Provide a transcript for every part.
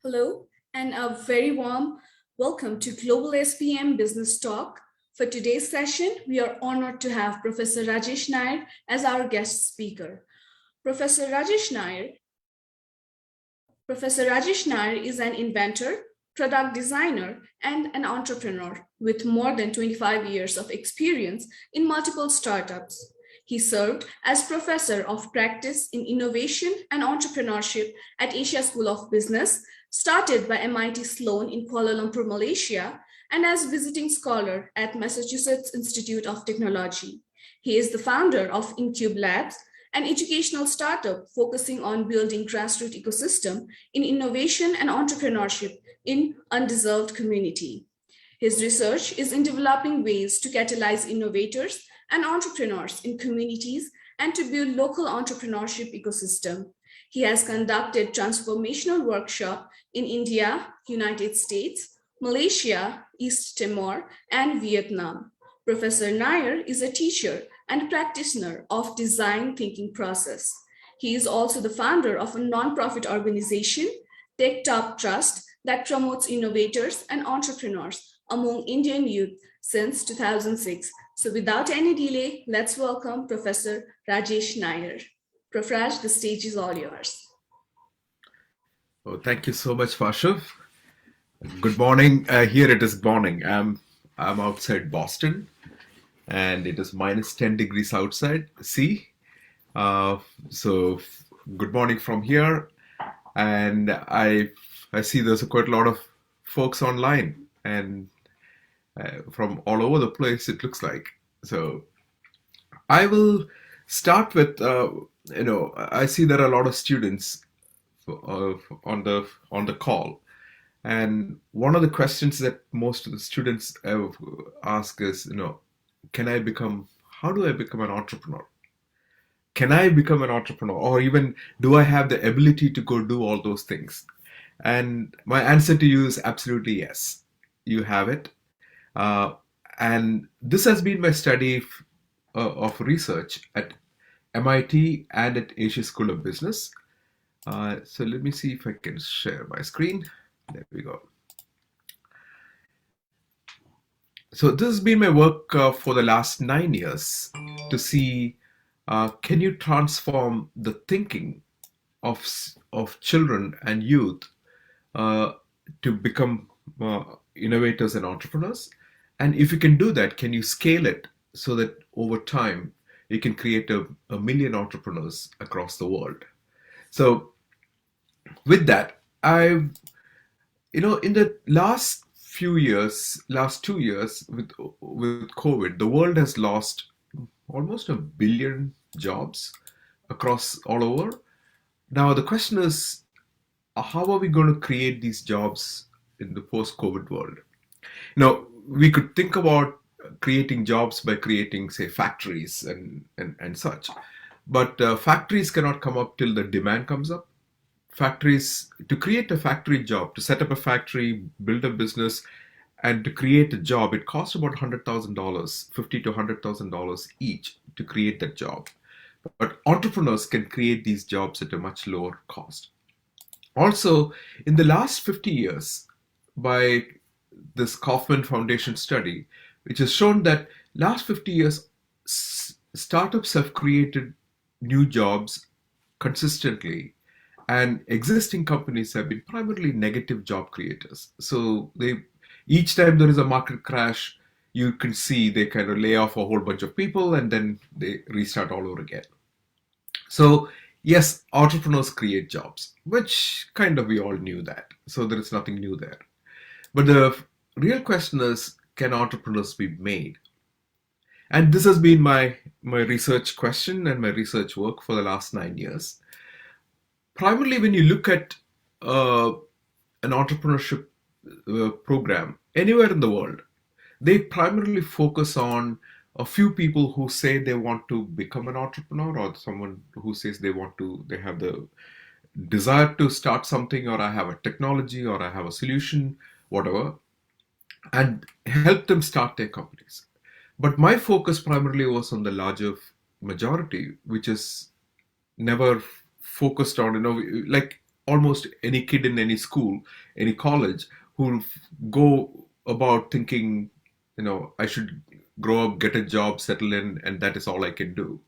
Hello, and a very warm welcome to GlobalSBM Business Talk. For today's session, we are honored to have Professor Rajesh Nair as our guest speaker. Professor Rajesh Nair Professor Rajesh Nair is an inventor, product designer, and an entrepreneur with more than 25 years of experience in multiple startups. He served as professor of practice in innovation and entrepreneurship at Asia School of Business, started by MIT-Sloan in Kuala Lumpur, Malaysia, and as visiting scholar at Massachusetts Institute of Technology. He is the founder of EnCube Labs, an educational startup focusing on building grassroots ecosystem in innovation and entrepreneurship in underserved community. His research is in developing ways to catalyze innovators and entrepreneurs in communities and to build local entrepreneurship ecosystem. He has conducted transformational workshop in India, United States, Malaysia, East Timor, and Vietnam. Professor Nair is a teacher and practitioner of design thinking process. He is also the founder of a nonprofit organization, Tech Top Trust, that promotes innovators and entrepreneurs among Indian youth since 2006. So without any delay, let's welcome Professor Rajesh Nair. Prof Raj, the stage is all yours. Oh, thank you so much, Fashav. Good morning. Here it is morning. I'm outside Boston, and it is minus 10 degrees outside. See, so good morning from here, and I see there's quite a lot of folks online and from all over the place. It looks like. So I will start with I see there are a lot of students on the call. And one of the questions that most of the students ask is, how do I become an entrepreneur? Can I become an entrepreneur? Or even, do I have the ability to go do all those things? And my answer to you is absolutely yes. You have it. And this has been my study of research at MIT and at Asia School of Business. So let me see if I can share my screen. There we go. So this has been my work for the last 9 years to see, can you transform the thinking of children and youth to become innovators and entrepreneurs? And if you can do that, can you scale it so that over time you can create a million entrepreneurs across the world? So with that, in the last 2 years with COVID, the world has lost almost 1 billion jobs across all over. Now the question is, how are we going to create these jobs in the post-COVID world? We could think about creating jobs by creating, say, factories and such, but factories cannot come up till the demand comes up. To create a factory job, to set up a factory, build a business, and to create a job, it costs about $100,000, $50,000 to $100,000 each to create that job. But entrepreneurs can create these jobs at a much lower cost. Also, in the last 50 years, by this Kauffman Foundation study, which has shown that last 50 years, startups have created new jobs consistently, and existing companies have been primarily negative job creators. So each time there is a market crash, you can see they kind of lay off a whole bunch of people and then they restart all over again. So yes, entrepreneurs create jobs, which kind of we all knew that. So there is nothing new there. But the real question is, can entrepreneurs be made? And this has been my research question and my research work for the last 9 years. Primarily, when you look at an entrepreneurship program anywhere in the world, they primarily focus on a few people who say they want to become an entrepreneur, or someone who says they have the desire to start something, or I have a technology, or I have a solution, whatever, and help them start their companies. But my focus primarily was on the larger majority, which is never focused on, like almost any kid in any school, any college, who go about thinking, I should grow up, get a job, settle in, and that is all I can do.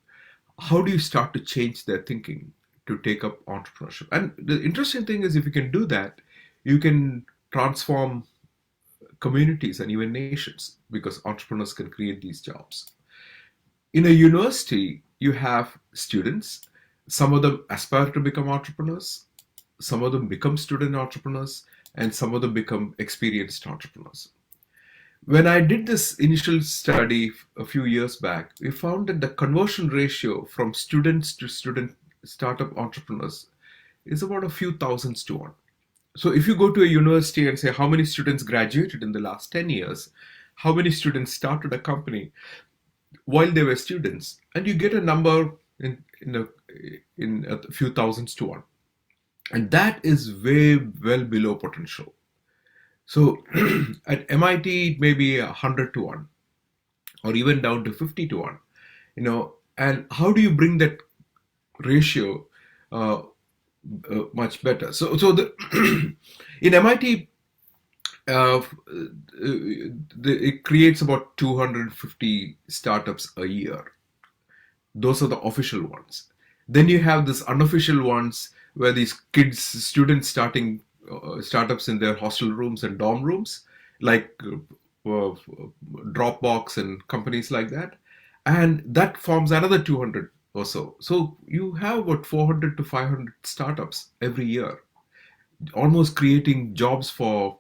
How do you start to change their thinking to take up entrepreneurship? And the interesting thing is, if you can do that, you can transform communities and even nations, because entrepreneurs can create these jobs. In a university, you have students. Some of them aspire to become entrepreneurs, some of them become student entrepreneurs, and some of them become experienced entrepreneurs. When I did this initial study a few years back, we found that the conversion ratio from students to student startup entrepreneurs is about a few thousands to one. So if you go to a university and say how many students graduated in the last 10 years, how many students started a company while they were students, and you get a number in a few thousands to one. And that is way well below potential. So at MIT, it may be 100 to 1, or even down to 50 to 1. And how do you bring that ratio much better? So in MIT, it creates about 250 startups a year. Those are the official ones. Then you have this unofficial ones where these students starting startups in their hostel rooms and dorm rooms, like Dropbox and companies like that. And that forms another 200 or so. So you have about 400 to 500 startups every year, almost creating jobs for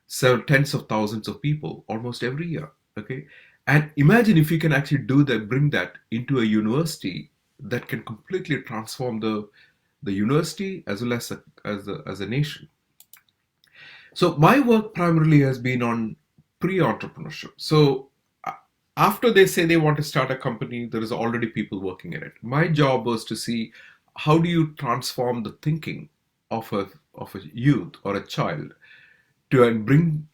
several tens of thousands of people almost every year. Okay. And imagine if you can actually do that, bring that into a university that can completely transform the university as well as a nation. So my work primarily has been on pre-entrepreneurship. So after they say they want to start a company, there is already people working in it. My job was to see how do you transform the thinking of a youth or a child to bring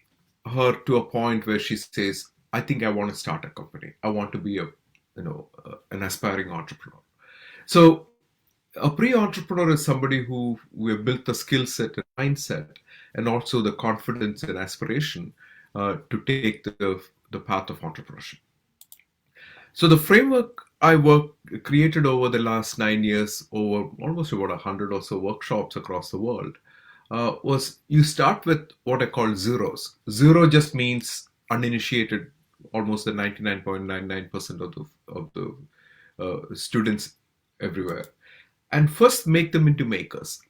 her to a point where she says, I think I want to start a company. I want to be an aspiring entrepreneur. So a pre-entrepreneur is somebody who we have built the skill set and mindset, and also the confidence and aspiration to take the path of entrepreneurship. So the framework I created over the last 9 years, over almost about 100 or so workshops across the world, was you start with what I call zeros. Zero just means uninitiated, almost the 99.99% of the students everywhere. And first make them into makers.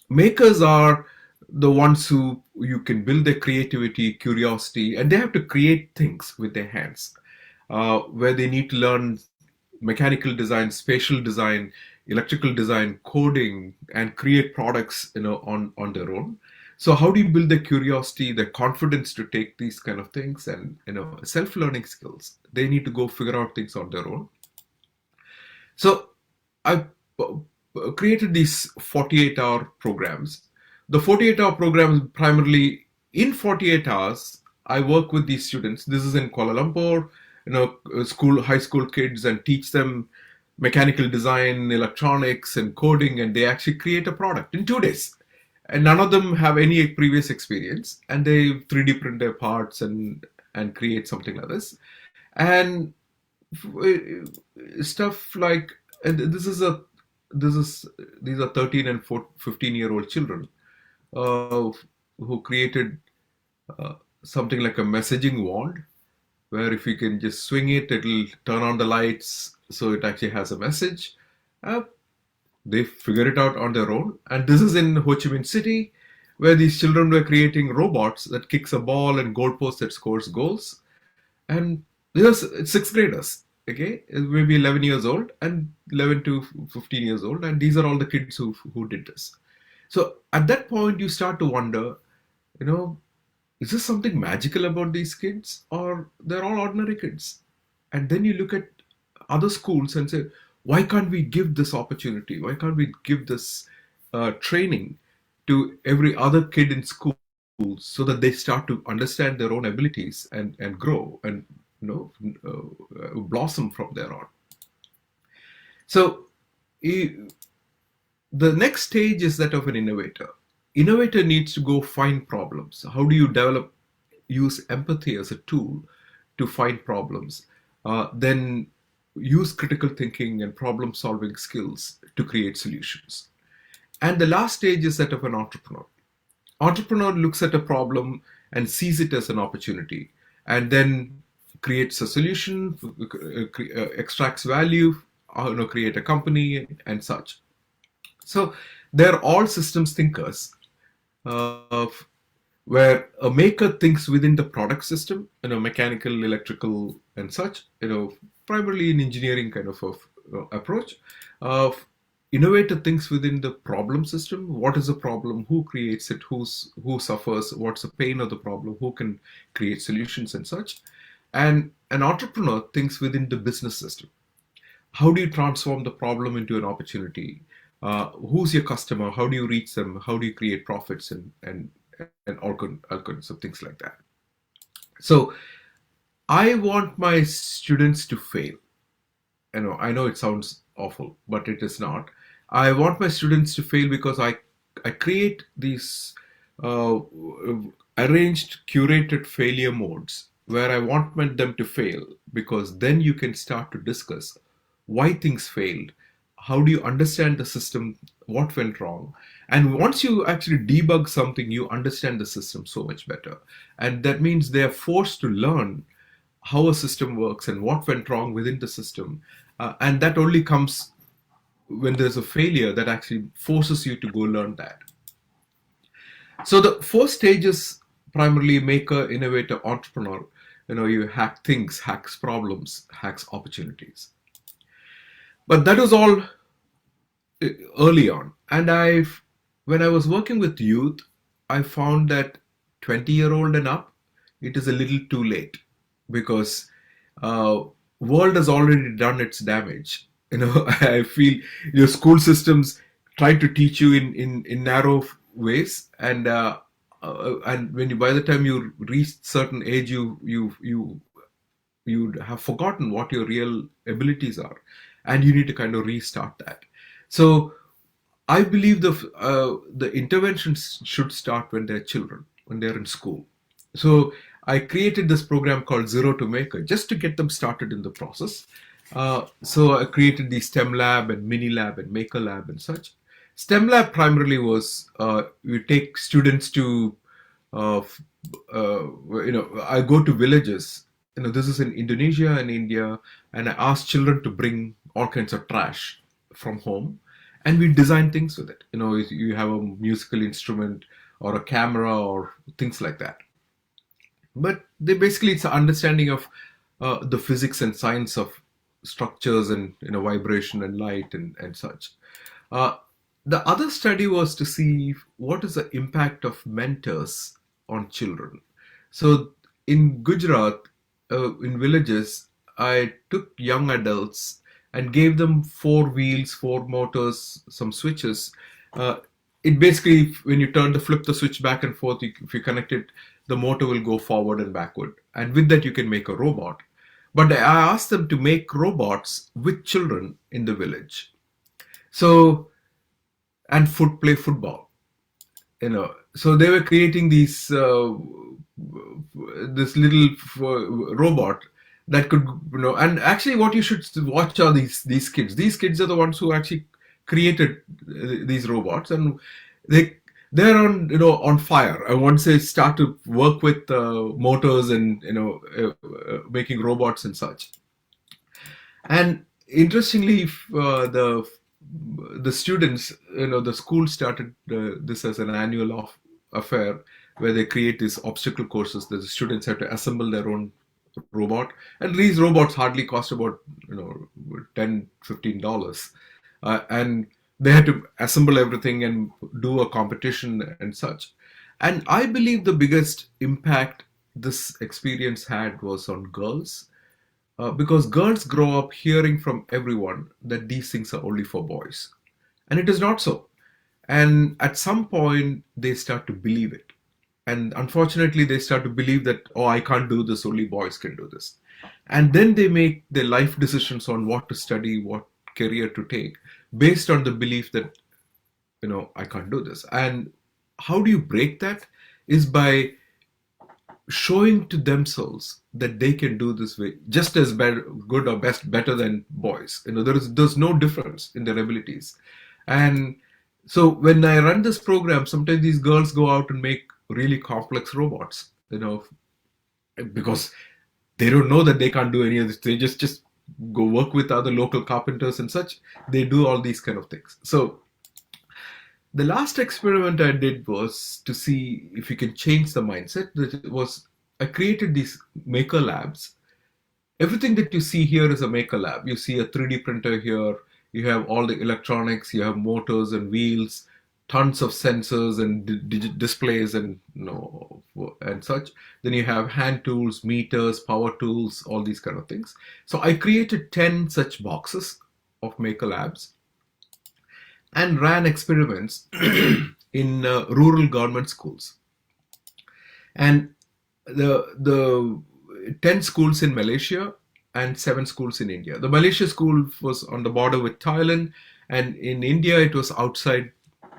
Makers are the ones who you can build their creativity, curiosity, and they have to create things with their hands, where they need to learn mechanical design, spatial design, electrical design, coding, and create products on their own. So how do you build the curiosity, the confidence to take these kind of things, and self-learning skills? They need to go figure out things on their own. So I created these 48-hour programs. The 48-hour program is primarily in 48 hours. I work with these students. This is in Kuala Lumpur, high school kids, and teach them mechanical design, electronics, and coding, and they actually create a product in 2 days. And none of them have any previous experience, and they 3D print their parts and create something like this. And stuff like, and these are 13 and 15-year-old children who created something like a messaging wand, where if you can just swing it, it'll turn on the lights, so it actually has a message. They figure it out on their own. And this is in Ho Chi Minh City, where these children were creating robots that kicks a ball and goalpost that scores goals. And these are sixth graders. Okay, maybe 11 years old and 11 to 15 years old, and these are all the kids who did this. So at that point, you start to wonder, is there something magical about these kids, or they're all ordinary kids? And then you look at other schools and say, why can't we give this opportunity? Why can't we give this training to every other kid in school, so that they start to understand their own abilities and grow and blossom from there on? So the next stage is that of an innovator. innovator needs to go find problems. How do you use empathy as a tool to find problems? Then use critical thinking and problem solving skills to create solutions. And the last stage is that of an entrepreneur. Entrepreneur looks at a problem and sees it as an opportunity, and then creates a solution, extracts value, create a company and such. So they're all systems thinkers, uh, where a maker thinks within the product system, mechanical, electrical, and such, primarily in engineering kind of approach. Uh, Innovator thinks within the problem system. What is the problem? Who creates it? Who suffers? What's the pain of the problem? Who can create solutions and such? And an entrepreneur thinks within the business system. How do you transform the problem into an opportunity? Who's your customer? How do you reach them? How do you create profits and all kinds of things like that? So I want my students to fail. I know it sounds awful, but it is not. I want my students to fail because I create these uh, arranged, curated failure modes where I want them to fail, because then you can start to discuss why things failed, how do you understand the system, what went wrong. And once you actually debug something, you understand the system so much better. And that means they are forced to learn how a system works and what went wrong within the system. And that only comes when there's a failure that actually forces you to go learn that. So the four stages, primarily maker, innovator, entrepreneur, you hack things, hacks problems, hacks opportunities. But that was all early on. And when I was working with youth, I found that 20-year-old and up, it is a little too late, because world has already done its damage. I feel your school systems try to teach you in narrow ways, and when by the time you reach certain age, you have forgotten what your real abilities are, and you need to kind of restart that. So I believe the interventions should start when they're children, when they're in school. So I created this program called Zero to Maker just to get them started in the process. So I created the STEM lab and mini lab and maker lab and such. STEM lab primarily was you take students to I go to villages. This is in Indonesia and India, and I ask children to bring all kinds of trash from home, and we design things with it. You have a musical instrument or a camera or things like that. But it's an understanding of the physics and science of structures and vibration and light and such. Uh, the other study was to see what is the impact of mentors on children. So in Gujarat, in villages, I took young adults and gave them four wheels, four motors, some switches. It basically, when you flip the switch back and forth, if you connect it, the motor will go forward and backward. And with that, you can make a robot. But I asked them to make robots with children in the village. So, and play football. So they were creating these this little robot that could, and actually what you should watch are these kids. These kids are the ones who actually created these robots, and they're on fire. And once they start to work with motors and making robots and such. And interestingly, the students, the school started this as an annual affair where they create these obstacle courses that the students have to assemble their own robot. And these robots hardly cost about $10-15, and they had to assemble everything and do a competition and such. And I believe the biggest impact this experience had was on girls, because girls grow up hearing from everyone that these things are only for boys. And it is not so. And at some point, they start to believe it. And unfortunately, they start to believe that, oh, I can't do this, only boys can do this. And then they make their life decisions on what to study, what career to take, based on the belief that, I can't do this. And how do you break that? Is by showing to themselves that they can do this way just as good or better than boys. There's no difference in their abilities. And so when I run this program, sometimes these girls go out and make really complex robots, because they don't know that they can't do any of this. They just go work with other local carpenters and such. They do all these kind of things. So the last experiment I did was to see if you can change the mindset. That was, I created these maker labs. Everything that you see here is a maker lab. You see a 3D printer here. You have all the electronics. You have motors and wheels, tons of sensors and displays and and such. Then you have hand tools, meters, power tools, all these kind of things. So I created 10 such boxes of maker labs and ran experiments in rural government schools. And the 10 schools in Malaysia and 7 schools in India. The Malaysia school was on the border with Thailand, and in India it was outside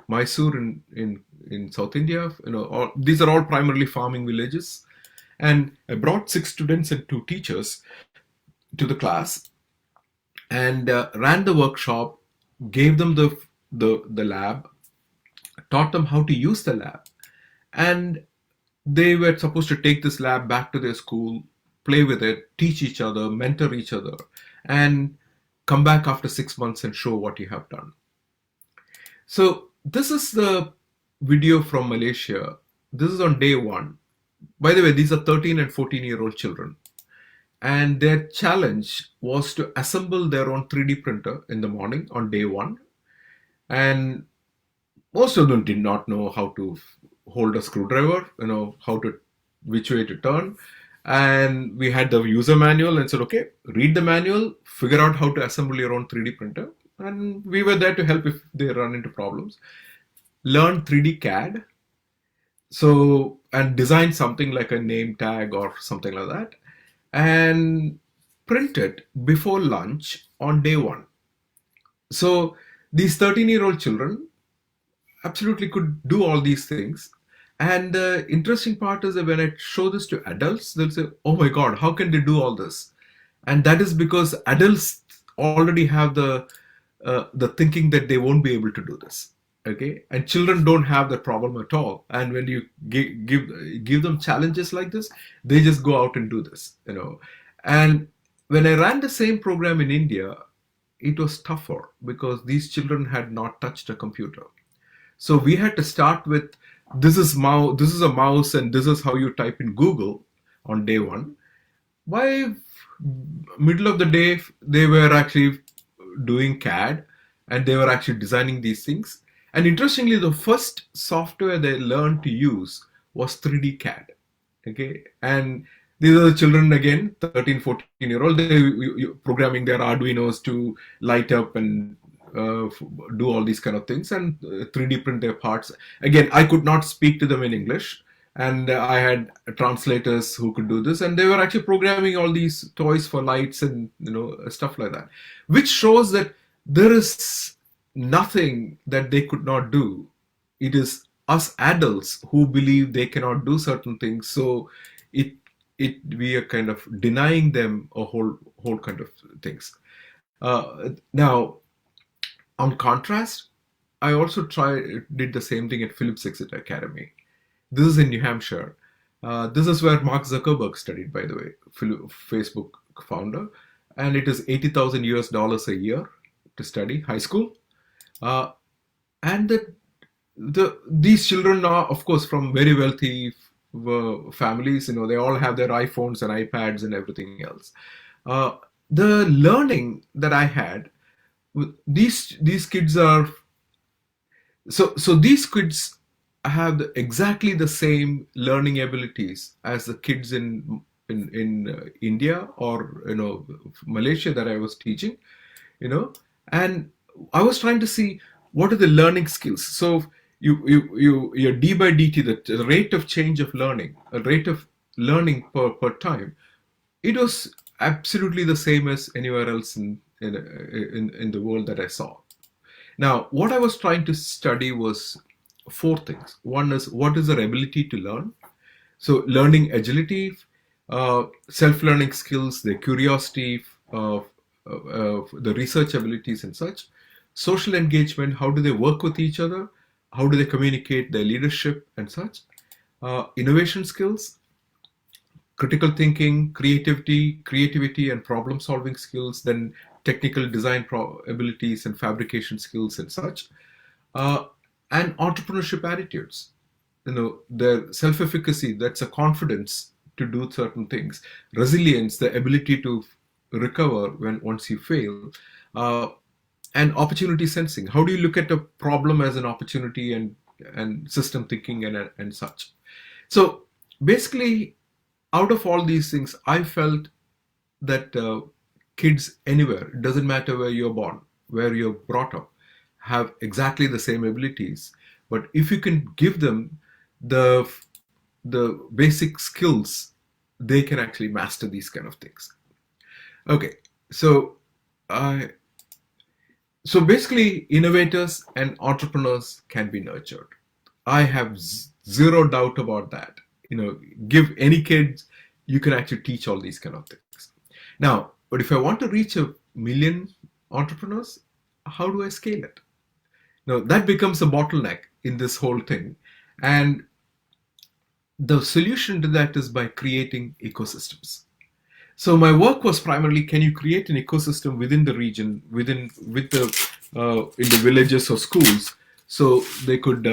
Mysore in South India. These are all primarily farming villages. And I brought 6 students and 2 teachers to the class and ran the workshop, gave them the lab, taught them how to use the lab, and they were supposed to take this lab back to their school, play with it, teach each other, mentor each other, and come back after 6 months and show what you have done. So this is the video from Malaysia. This is on day 1. By the way, these are 13 and 14-year-old children. And their challenge was to assemble their own 3D printer in the morning on day 1. And most of them did not know how to hold a screwdriver, which way to turn. And we had the user manual and said, okay, read the manual, figure out how to assemble your own 3D printer. And we were there to help if they run into problems. Learn 3D CAD. So, and design something like a name tag or something like that. And print it before lunch on day 1. So these 13-year-old children absolutely could do all these things. And the interesting part is that when I show this to adults, they'll say, oh my God, how can they do all this? And that is because adults already have the thinking that they won't be able to do this. Okay, and children don't have that problem at all. And when you give them challenges like this, they just go out and do this. And when I ran the same program in India, it was tougher because these children had not touched a computer. So we had to start with, this is a mouse and this is how you type in Google on day 1. By middle of the day, they were actually doing CAD and they were actually designing these things. And interestingly, the first software they learned to use was 3D CAD. Okay, and these are the children again, 13, 14-year-old, they programming their Arduinos to light up and do all these kind of things and 3D print their parts. Again, I could not speak to them in English, and I had translators who could do this, and they were actually programming all these toys for lights and stuff like that, which shows that there is nothing that they could not do. It is us adults who believe they cannot do certain things, so we are kind of denying them a whole kind of things. Now, on contrast, I also did the same thing at Phillips Exeter Academy. This is in New Hampshire. This is where Mark Zuckerberg studied, by the way, Facebook founder, and it is $80,000 a year to study high school. And these children are, of course, from very wealthy families. They all have their iPhones and iPads and everything else. The learning that I had, these kids are so these kids have exactly the same learning abilities as the kids in India or Malaysia that I was teaching, and I was trying to see what are the learning skills. So your D by DT, the rate of change of learning, a rate of learning per time, it was absolutely the same as anywhere else in the world that I saw. Now, what I was trying to study was four things. One is, what is their ability to learn? So learning agility, self-learning skills, their curiosity, the research abilities and such. Social engagement, how do they work with each other? How do they communicate their leadership and such? Innovation skills, critical thinking, creativity and problem solving skills, then technical design abilities and fabrication skills and such, uh, and entrepreneurship attitudes. Their self-efficacy, that's a confidence to do certain things, resilience, the ability to recover when once you fail, uh, and opportunity sensing. How do you look at a problem as an opportunity, and system thinking and such. So basically, out of all these things, I felt that kids anywhere, it doesn't matter where you're born, where you're brought up, have exactly the same abilities. But if you can give them the basic skills, they can actually master these kind of things. Okay, so I so basically, innovators and entrepreneurs can be nurtured. I have zero doubt about that. Give any kids, you can actually teach all these kind of things. Now, but if I want to reach a million entrepreneurs, how do I scale it? Now, that becomes a bottleneck in this whole thing. And the solution to that is by creating ecosystems. So my work was primarily, can you create an ecosystem within the region, with the in the villages or schools, so they could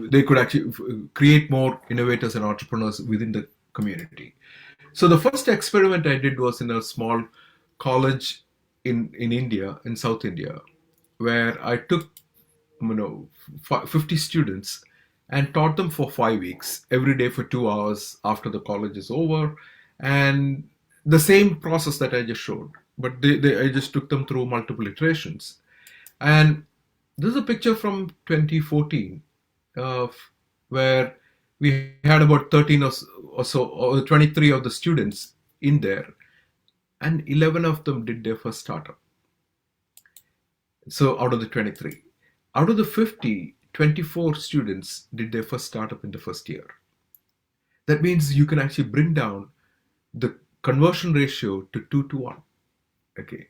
they could actually create more innovators and entrepreneurs within the community. So the first experiment I did was in a small college in India, in South India, where I took 50 students and taught them for 5 weeks, every day for 2 hours after the college is over, and the same process that I just showed, but I just took them through multiple iterations. And this is a picture from 2014, where we had about 13 or so, or 23 of the students in there, and 11 of them did their first startup. So out of the 23, out of the 50, 24 students did their first startup in the first year. That means you can actually bring down the conversion ratio to 2 to 1. Okay.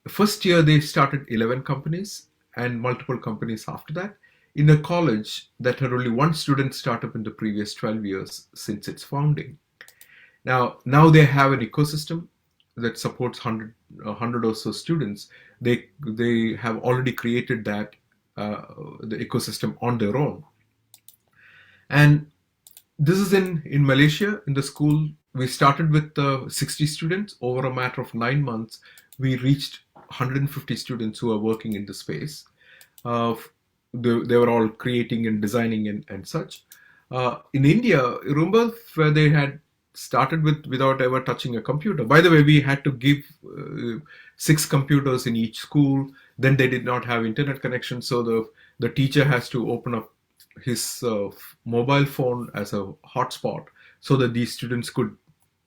First year, they started 11 companies and multiple companies after that, in a college that had only one student startup in the previous 12 years since its founding. Now they have an ecosystem that supports 100 or so students. They have already created that the ecosystem on their own. And this is in Malaysia, in the school. We started with 60 students. Over a matter of 9 months, we reached 150 students who are working in the space. They were all creating and designing and such. In India, remember where they had started without ever touching a computer. By the way, we had to give 6 computers in each school. Then they did not have internet connection, so the teacher has to open up his mobile phone as a hotspot so that these students could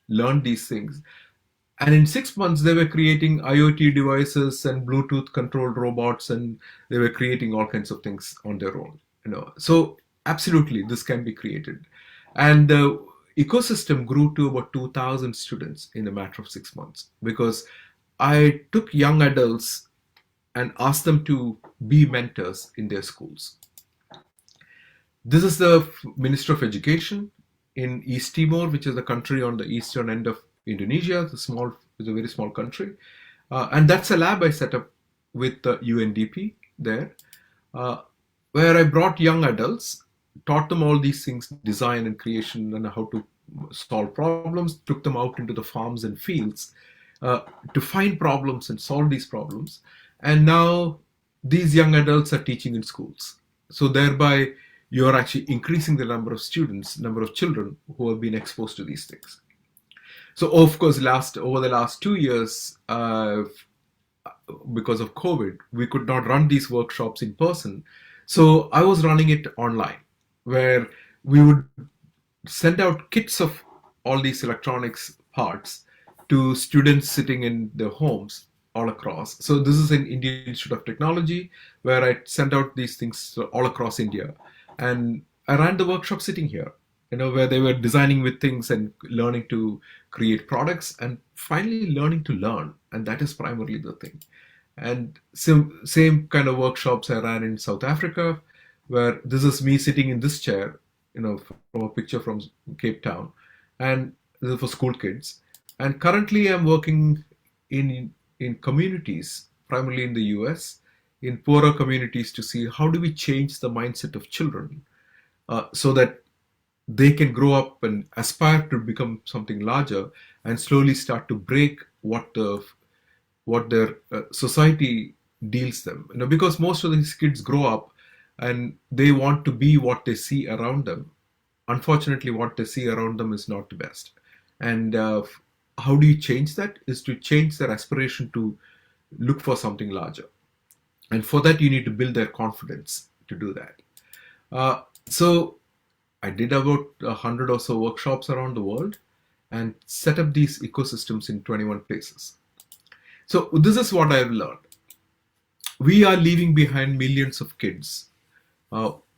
learn these things. And in 6 months, they were creating IoT devices and Bluetooth controlled robots, and they were creating all kinds of things on their own. So absolutely, this can be created. And the ecosystem grew to about 2,000 students in a matter of 6 months, because I took young adults and asked them to be mentors in their schools. This is the Minister of Education in East Timor, which is a country on the eastern end of Indonesia. It's a very small country. And that's a lab I set up with the UNDP there, where I brought young adults, taught them all these things, design and creation, and how to solve problems, took them out into the farms and fields to find problems and solve these problems. And now these young adults are teaching in schools. So thereby, you're actually increasing the number of students, number of children who have been exposed to these things. So of course, over the last 2 years, because of COVID, we could not run these workshops in person. So I was running it online, where we would send out kits of all these electronics parts to students sitting in their homes. all across. So this is in Indian Institute of Technology, where I sent out these things all across India. And I ran the workshop sitting here, where they were designing with things and learning to create products and finally learning to learn. And that is primarily the thing. And same kind of workshops I ran in South Africa, where this is me sitting in this chair, from a picture from Cape Town, and this is for school kids. And currently, I'm working in communities, primarily in the US, in poorer communities, to see how do we change the mindset of children, so that they can grow up and aspire to become something larger, and slowly start to break what their society deals them. Because most of these kids grow up and they want to be what they see around them. Unfortunately, what they see around them is not the best. And how do you change that? Is to change their aspiration to look for something larger. And for that, you need to build their confidence to do that. So I did about 100 or so workshops around the world and set up these ecosystems in 21 places. So this is what I've learned. We are leaving behind millions of kids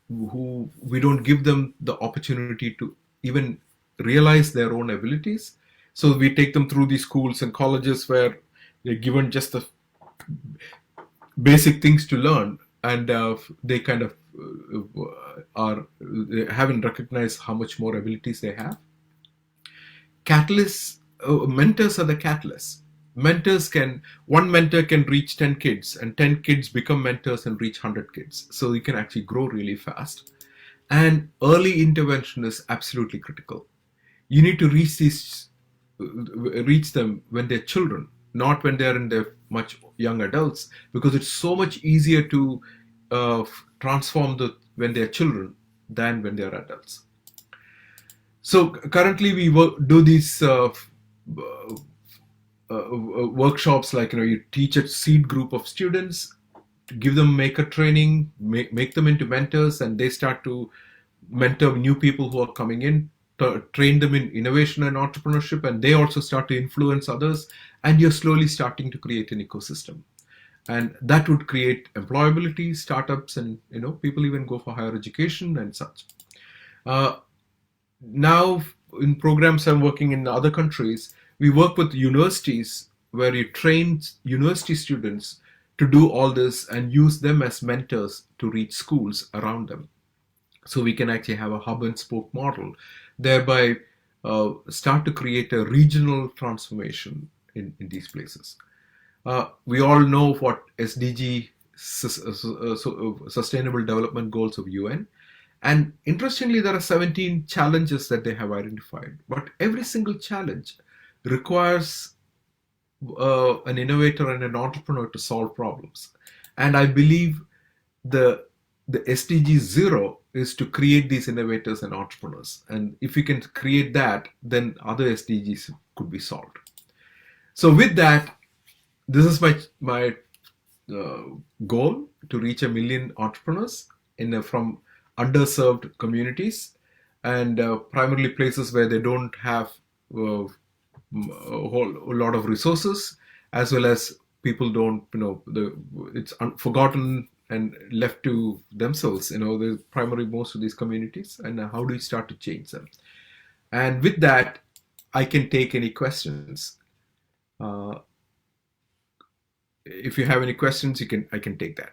who we don't give them the opportunity to even realize their own abilities. So we take them through these schools and colleges where they're given just the basic things to learn, and they kind of they haven't recognized how much more abilities they have. Catalysts, mentors are the catalysts. One mentor can reach 10 kids, and 10 kids become mentors and reach 100 kids. So you can actually grow really fast. And early intervention is absolutely critical. You need to reach them when they're children, not when they're in their much young adults, because it's so much easier to transform when they're children than when they're adults. So currently we do these workshops, like you teach a seed group of students, give them maker training, make them into mentors, and they start to mentor new people who are coming in, train them in innovation and entrepreneurship, and they also start to influence others, and you're slowly starting to create an ecosystem. And that would create employability, startups, and people even go for higher education and such. Now in programs I'm working in other countries, we work with universities where you train university students to do all this and use them as mentors to reach schools around them. So we can actually have a hub and spoke model, thereby start to create a regional transformation in these places. We all know what SDG, Sustainable Development Goals of UN. And interestingly, there are 17 challenges that they have identified. But every single challenge requires an innovator and an entrepreneur to solve problems. And I believe the SDG 0 is to create these innovators and entrepreneurs. And if we can create that, then other SDGs could be solved. So with that, this is my goal, to reach 1 million entrepreneurs from underserved communities, and primarily places where they don't have a lot of resources, as well as people don't, it's forgotten and left to themselves, the primary most of these communities, and how do we start to change them? And with that, I can take any questions. If you have any questions, I can take that.